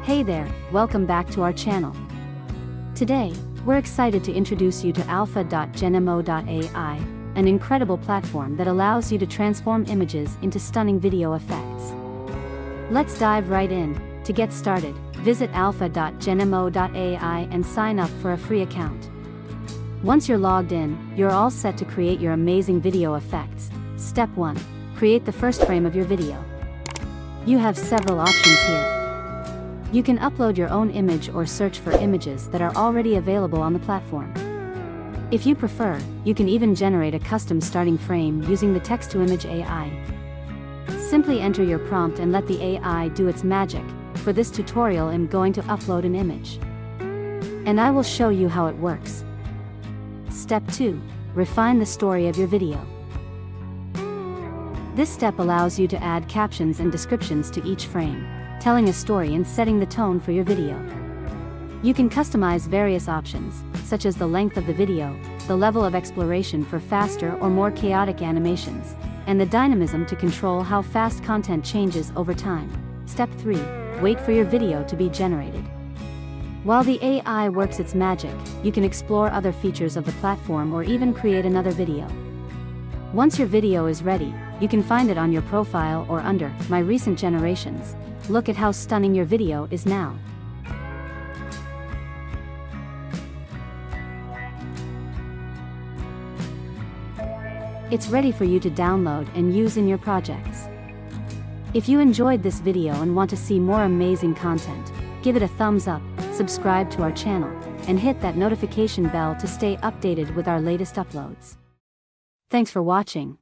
Hey there, welcome back to our channel. Today, we're excited to introduce you to Alpha.genmo.ai, an incredible platform that allows you to transform images into stunning video effects. Let's dive right in. To get started, visit Alpha.genmo.ai and sign up for a free account. Once you're logged in, you're all set to create your amazing video effects. Step 1. Create the first frame of your video. You have several options here. You can upload your own image or search for images that are already available on the platform. If you prefer, you can even generate a custom starting frame using the text-to-image AI. Simply enter your prompt and let the AI do its magic. For this tutorial, I'm going to upload an image. And I will show you how it works. Step 2. Refine the story of your video. This step allows you to add captions and descriptions to each frame, telling a story and setting the tone for your video. You can customize various options, such as the length of the video, the level of exploration for faster or more chaotic animations, and the dynamism to control how fast content changes over time. Step 3. Wait for your video to be generated. While the AI works its magic, you can explore other features of the platform or even create another video. Once your video is ready, you can find it on your profile or under My Recent Generations. Look at how stunning your video is now. It's ready for you to download and use in your projects. If you enjoyed this video and want to see more amazing content, give it a thumbs up, subscribe to our channel, and hit that notification bell to stay updated with our latest uploads. Thanks for watching.